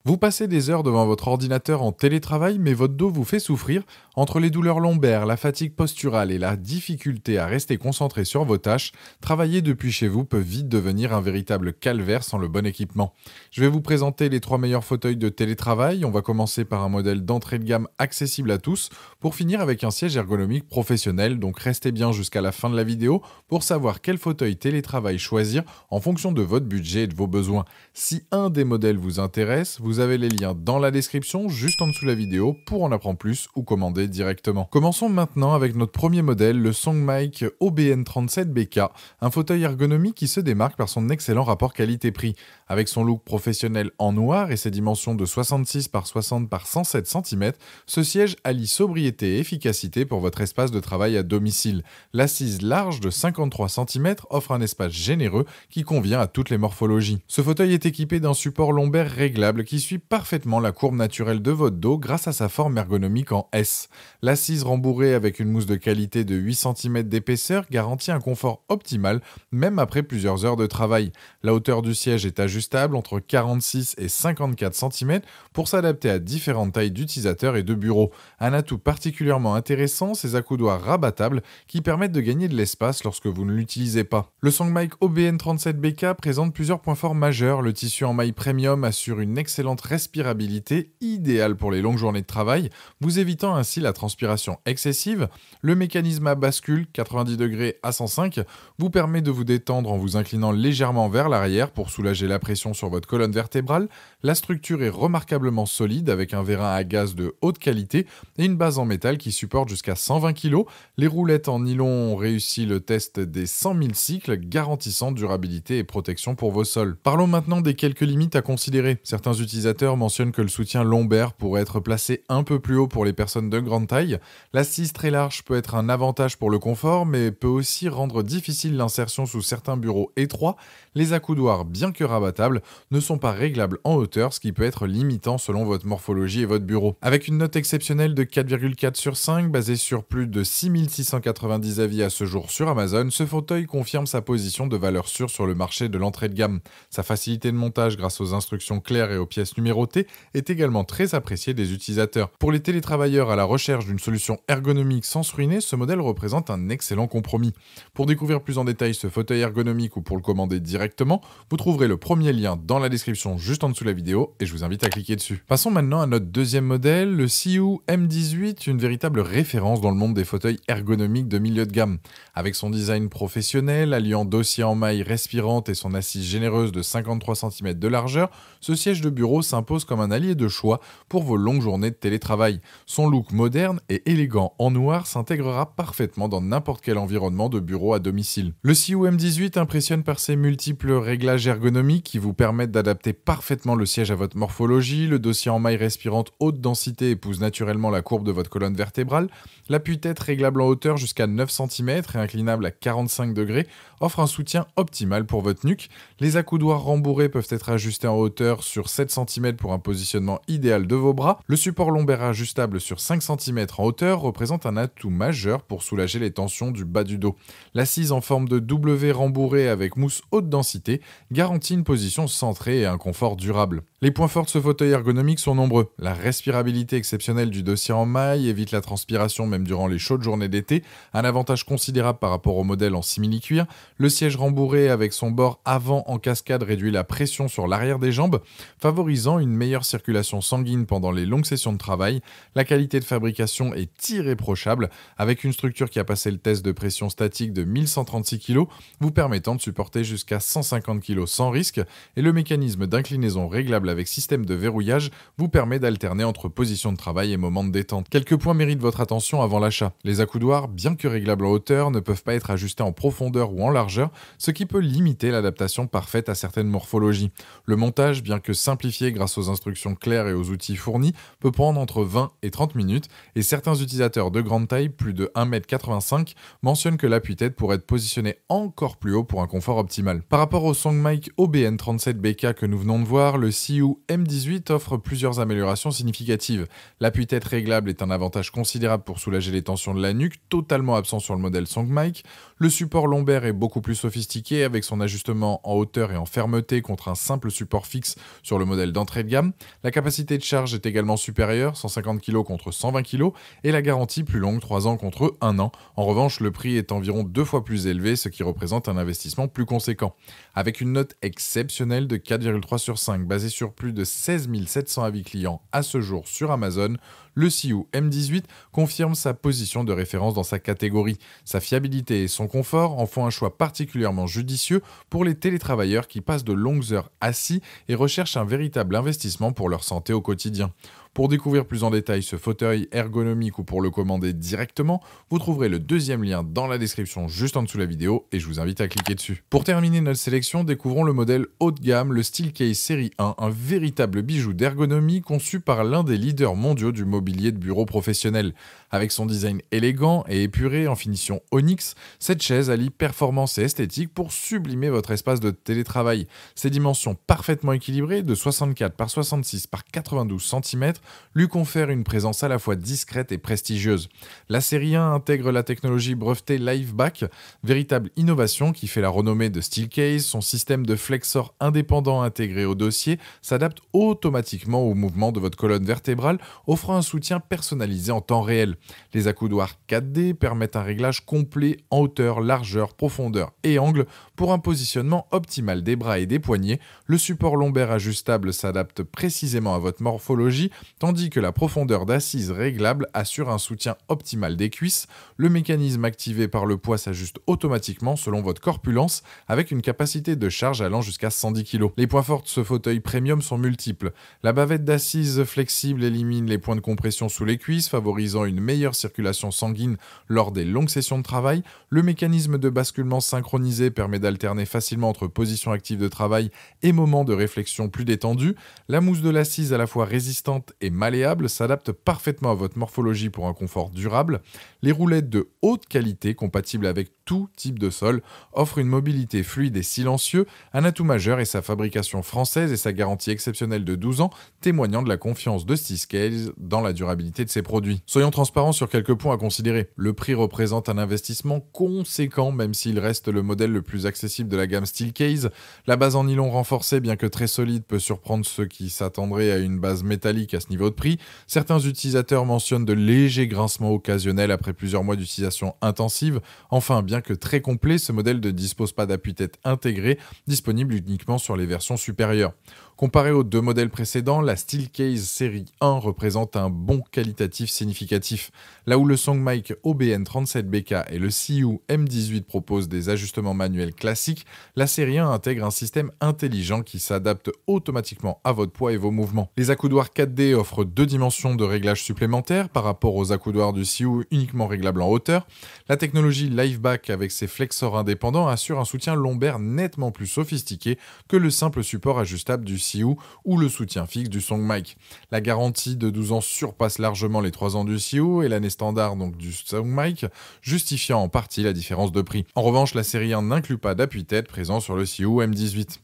Vous passez des heures devant votre ordinateur en télétravail, mais votre dos vous fait souffrir. Entre les douleurs lombaires, la fatigue posturale et la difficulté à rester concentré sur vos tâches, travailler depuis chez vous peut vite devenir un véritable calvaire sans le bon équipement. Je vais vous présenter les 3 meilleurs fauteuils de télétravail. On va commencer par un modèle d'entrée de gamme accessible à tous, pour finir avec un siège ergonomique professionnel, donc restez bien jusqu'à la fin de la vidéo pour savoir quel fauteuil télétravail choisir en fonction de votre budget et de vos besoins. Si un des modèles vous intéresse, vous avez les liens dans la description, juste en dessous de la vidéo, pour en apprendre plus ou commander directement. Commençons maintenant avec notre premier modèle, le Songmic OBN37BK, un fauteuil ergonomique qui se démarque par son excellent rapport qualité-prix. Avec son look professionnel en noir et ses dimensions de 66 par 60 par 107 cm, ce siège allie sobriété et efficacité pour votre espace de travail à domicile. L'assise large de 53 cm offre un espace généreux qui convient à toutes les morphologies. Ce fauteuil est équipé d'un support lombaire réglable qui suit parfaitement la courbe naturelle de votre dos grâce à sa forme ergonomique en S. L'assise rembourrée avec une mousse de qualité de 8 cm d'épaisseur garantit un confort optimal même après plusieurs heures de travail. La hauteur du siège est ajustable entre 46 et 54 cm pour s'adapter à différentes tailles d'utilisateurs et de bureaux. Un atout particulièrement intéressant, ces accoudoirs rabattables qui permettent de gagner de l'espace lorsque vous ne l'utilisez pas. Le Songmic OBN37BK présente plusieurs points forts majeurs. Le tissu en maille premium assure une excellente respirabilité, idéale pour les longues journées de travail, vous évitant ainsi la transpiration excessive. Le mécanisme à bascule 90 degrés à 105 vous permet de vous détendre en vous inclinant légèrement vers l'arrière pour soulager la pression sur votre colonne vertébrale. La structure est remarquablement solide avec un vérin à gaz de haute qualité et une base en métal qui supporte jusqu'à 120 kg. Les roulettes en nylon ont réussi le test des 100 000 cycles, garantissant durabilité et protection pour vos sols. Parlons maintenant des quelques limites à considérer. Certains utilisateurs mentionnent que le soutien lombaire pourrait être placé un peu plus haut pour les personnes de grande taille. L'assise très large peut être un avantage pour le confort, mais peut aussi rendre difficile l'insertion sous certains bureaux étroits. Les accoudoirs, bien que rabattables, ne sont pas réglables en hauteur, ce qui peut être limitant selon votre morphologie et votre bureau. Avec une note exceptionnelle de 4,4 sur 5, basée sur plus de 6690 avis à ce jour sur Amazon, ce fauteuil confirme sa position de valeur sûre sur le marché de l'entrée de gamme. Sa facilité de montage grâce aux instructions claires et aux pièces numérotées est également très appréciée des utilisateurs. Pour les télétravailleurs à la recherche d'une solution ergonomique sans se ruiner, ce modèle représente un excellent compromis. Pour découvrir plus en détail ce fauteuil ergonomique ou pour le commander directement, vous trouverez le premier lien dans la description juste en dessous de la vidéo et je vous invite à cliquer dessus. Passons maintenant à notre deuxième modèle, le Siu M18, une véritable référence dans le monde des fauteuils ergonomiques de milieu de gamme. Avec son design professionnel, alliant dossier en maille respirante et son assise généreuse de 53 cm de largeur, ce siège de bureau s'impose comme un allié de choix pour vos longues journées de télétravail. Son look moderne et élégant en noir s'intégrera parfaitement dans n'importe quel environnement de bureau à domicile. Le Siu M18 impressionne par ses multiples réglages ergonomiques qui vous permettent d'adapter parfaitement le siège à votre morphologie. Le dossier en maille respirante haute densité épouse naturellement la courbe de votre colonne vertébrale. L'appui-tête réglable en hauteur jusqu'à 9 cm et inclinable à 45 degrés offre un soutien optimal pour votre nuque. Les accoudoirs rembourrés peuvent être ajustés en hauteur sur 7 cm pour un positionnement idéal de vos bras. Le support lombaire ajustable sur 5 cm en hauteur représente un atout majeur pour soulager les tensions du bas du dos. L'assise en forme de W rembourrée avec mousse haute densité garantit une position centrée et un confort durable. Les points forts de ce fauteuil ergonomique sont nombreux. La respirabilité exceptionnelle du dossier en maille évite la transpiration même durant les chaudes journées d'été, un avantage considérable par rapport au modèle en simili-cuir. Le siège rembourré avec son bord avant en cascade réduit la pression sur l'arrière des jambes, favorisant une meilleure circulation sanguine pendant les longues sessions de travail. La qualité de fabrication est irréprochable, avec une structure qui a passé le test de pression statique de 1136 kg, vous permettant de supporter jusqu'à 150 kg sans risque, et le mécanisme d'inclinaison réglable avec système de verrouillage vous permet d'alterner entre position de travail et moment de détente. Quelques points méritent votre attention avant l'achat. Les accoudoirs, bien que réglables en hauteur, ne peuvent pas être ajustés en profondeur ou en largeur, ce qui peut limiter l'adaptation parfaite à certaines morphologies. Le montage, bien que simplifié grâce aux instructions claires et aux outils fournis, peut prendre entre 20 et 30 minutes, et certains utilisateurs de grande taille, plus de 1,85 m, mentionnent que l'appui-tête pourrait être positionné encore plus haut pour un confort optimal. Par rapport au Songmic OBN37BK que nous venons de voir, le Siu M18 offre plusieurs améliorations significatives. L'appui-tête réglable est un avantage considérable pour soulager les tensions de la nuque, totalement absent sur le modèle Songmic. Le support lombaire est beaucoup plus sophistiqué avec son ajustement en hauteur et en fermeté contre un simple support fixe sur le modèle d'entrée de gamme. La capacité de charge est également supérieure, 150 kg contre 120 kg, et la garantie plus longue, 3 ans contre 1 an. En revanche, le prix est environ 2 fois plus élevé, ce qui représente un investissement plus conséquent. Avec une note exceptionnelle de 4,3 sur 5, basée sur plus de 16 700 avis clients à ce jour sur Amazon, le Sioux M18 confirme sa position de référence dans sa catégorie. Sa fiabilité et son confort en font un choix particulièrement judicieux pour les télétravailleurs qui passent de longues heures assis et recherchent un véritable investissement pour leur santé au quotidien. Pour découvrir plus en détail ce fauteuil ergonomique ou pour le commander directement, vous trouverez le deuxième lien dans la description juste en dessous de la vidéo et je vous invite à cliquer dessus. Pour terminer notre sélection, découvrons le modèle haut de gamme, le Steelcase Série 1, un véritable bijou d'ergonomie conçu par l'un des leaders mondiaux du mobilier de bureau professionnel. Avec son design élégant et épuré en finition onyx, cette chaise allie performance et esthétique pour sublimer votre espace de télétravail. Ses dimensions parfaitement équilibrées de 64 par 66 par 92 cm lui confèrent une présence à la fois discrète et prestigieuse. La série 1 intègre la technologie brevetée LifeBack, véritable innovation qui fait la renommée de Steelcase. Son système de flexor indépendant intégré au dossier s'adapte automatiquement au mouvement de votre colonne vertébrale, offrant un soutien personnalisé en temps réel. Les accoudoirs 4D permettent un réglage complet en hauteur, largeur, profondeur et angle pour un positionnement optimal des bras et des poignets. Le support lombaire ajustable s'adapte précisément à votre morphologie, tandis que la profondeur d'assise réglable assure un soutien optimal des cuisses. Le mécanisme activé par le poids s'ajuste automatiquement selon votre corpulence, avec une capacité de charge allant jusqu'à 110 kg. Les points forts de ce fauteuil premium sont multiples. La bavette d'assise flexible élimine les points de compression sous les cuisses, favorisant une meilleure circulation sanguine lors des longues sessions de travail. Le mécanisme de basculement synchronisé permet d'alterner facilement entre position active de travail et moments de réflexion plus détendus. La mousse de l'assise, à la fois résistante et malléable, s'adapte parfaitement à votre morphologie pour un confort durable. Les roulettes de haute qualité, compatibles avec tout type de sol, offrent une mobilité fluide et silencieuse. Un atout majeur est sa fabrication française et sa garantie exceptionnelle de 12 ans, témoignant de la confiance de Steelcase dans la durabilité de ses produits. Soyons transparents sur quelques points à considérer. Le prix représente un investissement conséquent, même s'il reste le modèle le plus accessible de la gamme Steelcase. La base en nylon renforcée, bien que très solide, peut surprendre ceux qui s'attendraient à une base métallique à ce niveau de prix. Certains utilisateurs mentionnent de légers grincements occasionnels après plusieurs mois d'utilisation intensive. Enfin, bien que très complet, ce modèle ne dispose pas d'appui-tête intégré, disponible uniquement sur les versions supérieures. Comparé aux deux modèles précédents, la Steelcase Série 1 représente un bond qualitatif significatif. Là où le SongMic OBN37BK et le Sioux M18 proposent des ajustements manuels classiques, la Série 1 intègre un système intelligent qui s'adapte automatiquement à votre poids et vos mouvements. Les accoudoirs 4D offrent 2 dimensions de réglage supplémentaires par rapport aux accoudoirs du Sioux uniquement réglables en hauteur. La technologie LifeBack avec ses flexors indépendants assure un soutien lombaire nettement plus sophistiqué que le simple support ajustable du Sioux ou le soutien fixe du SongMic. La garantie de 12 ans surpasse largement les 3 ans du Sioux et l'année standard donc du SongMic, justifiant en partie la différence de prix. En revanche, la série 1 n'inclut pas d'appui-tête présent sur le Sioux M18.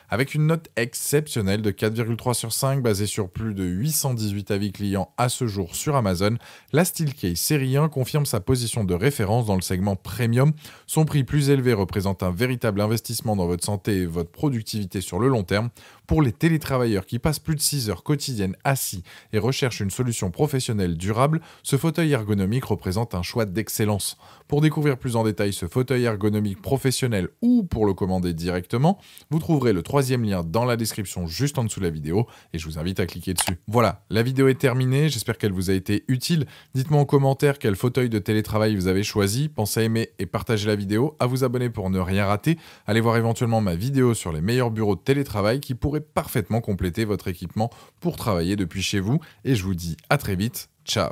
Avec une note exceptionnelle de 4,3 sur 5 basée sur plus de 818 avis clients à ce jour sur Amazon, la Steelcase Série 1 confirme sa position de référence dans le segment premium. Son prix plus élevé représente un véritable investissement dans votre santé et votre productivité sur le long terme. Pour les télétravailleurs qui passent plus de 6 heures quotidiennes assis et recherchent une solution professionnelle durable, ce fauteuil ergonomique représente un choix d'excellence. Pour découvrir plus en détail ce fauteuil ergonomique professionnel ou pour le commander directement, vous trouverez le troisième lien dans la description juste en dessous de la vidéo et je vous invite à cliquer dessus. Voilà, la vidéo est terminée, j'espère qu'elle vous a été utile. Dites-moi en commentaire quel fauteuil de télétravail vous avez choisi, pensez à aimer et partager la vidéo, à vous abonner pour ne rien rater, allez voir éventuellement ma vidéo sur les meilleurs bureaux de télétravail qui pourraient parfaitement compléter votre équipement pour travailler depuis chez vous et je vous dis à très vite, ciao.